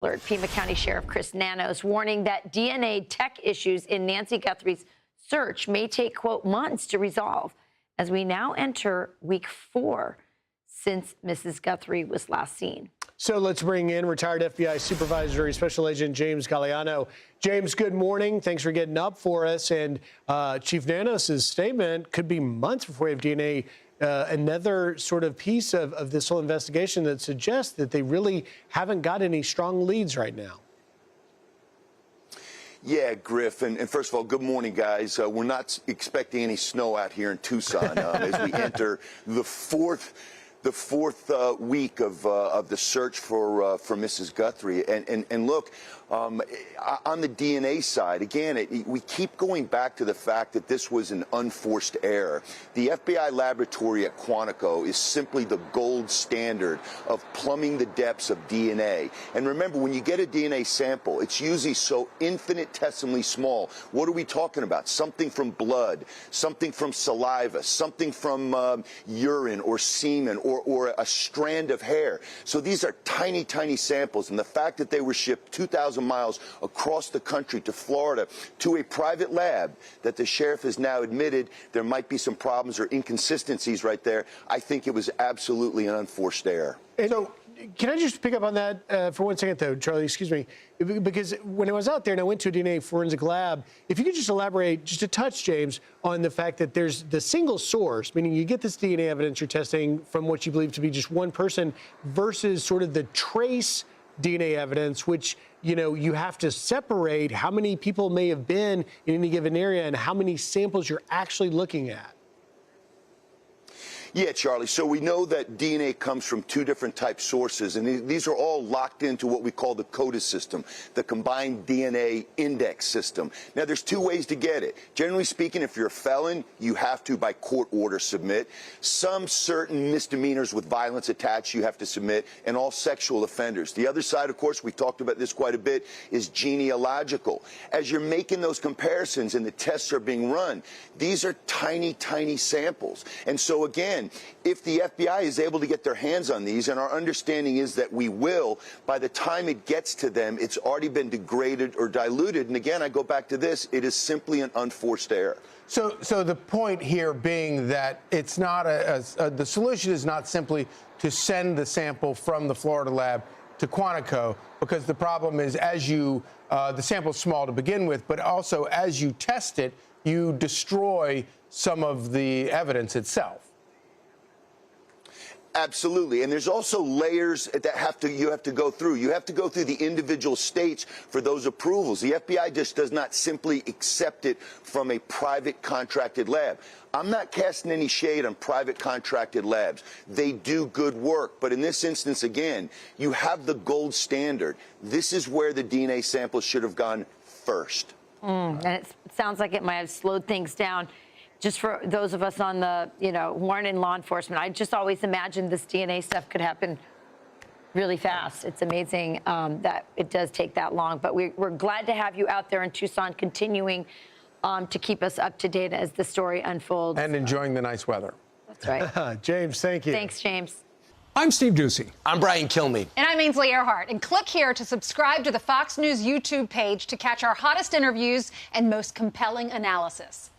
Pima County Sheriff Chris Nanos warning that DNA tech issues in Nancy Guthrie's search may take, quote, months to resolve as we now enter week 4 since Mrs. Guthrie was last seen. So let's bring in retired FBI Supervisory Special Agent James Galliano. James, good morning. Thanks for getting up for us. And Chief Nanos' statement could be months before we have DNA. Another sort of piece of this whole investigation that suggests that they really haven't got any strong leads right now. Yeah, Griff, and first of all, good morning, guys. We're not expecting any snow out here in Tucson as we enter the fourth week of the search for Mrs. Guthrie. And look, on the DNA side, again, we keep going back to the fact that this was an unforced error. The FBI laboratory at Quantico is simply the gold standard of plumbing the depths of DNA. And remember, when you get a DNA sample, it's usually so infinitesimally small. What are we talking about? Something from blood, something from saliva, something from urine or semen or a strand of hair. So these are tiny, tiny samples. And the fact that they were shipped 2,000 miles across the country to Florida to a private lab that the sheriff has now admitted there might be some problems or inconsistencies right there, I think it was absolutely an unforced error. So can I just pick up on that for 1 second, though, Charlie? Excuse me. Because when I was out there and I went to a DNA forensic lab, if you could just elaborate just a touch, James, on the fact that there's the single source, meaning you get this DNA evidence you're testing from what you believe to be just one person versus sort of the trace DNA evidence, which, you know, you have to separate how many people may have been in any given area and how many samples you're actually looking at. Yeah, Charlie. So we know that DNA comes from 2 different type sources, and these are all locked into what we call the CODIS system, the Combined DNA Index System. Now, there's 2 ways to get it. Generally speaking, if you're a felon, you have to, by court order, submit. Some certain misdemeanors with violence attached you have to submit, and all sexual offenders. The other side, of course, we talked about this quite a bit, is genealogical. As you're making those comparisons and the tests are being run, these are tiny, tiny samples. And so, again, if the FBI is able to get their hands on these, and our understanding is that we will, by the time it gets to them, it's already been degraded or diluted. And again, I go back to this. It is simply an unforced error. So the point here being that it's not the solution is not simply to send the sample from the Florida lab to Quantico, because the problem is the sample's small to begin with, but also as you test it, you destroy some of the evidence itself. Absolutely. And there's also layers that you have to go through. You have to go through the individual states for those approvals. The FBI just does not simply accept it from a private contracted lab. I'm not casting any shade on private contracted labs. They do good work. But in this instance, again, you have the gold standard. This is where the DNA sample should have gone first. And it sounds like it might have slowed things down. Just for those of us on the, who aren't in law enforcement, I just always imagined this DNA stuff could happen really fast. It's amazing that it does take that long. But we're glad to have you out there in Tucson continuing to keep us up to date as the story unfolds. And enjoying the nice weather. That's right. James, thank you. Thanks, James. I'm Steve Doocy. I'm Brian Kilmeade. And I'm Ainsley Earhart. And click here to subscribe to the Fox News YouTube page to catch our hottest interviews and most compelling analysis.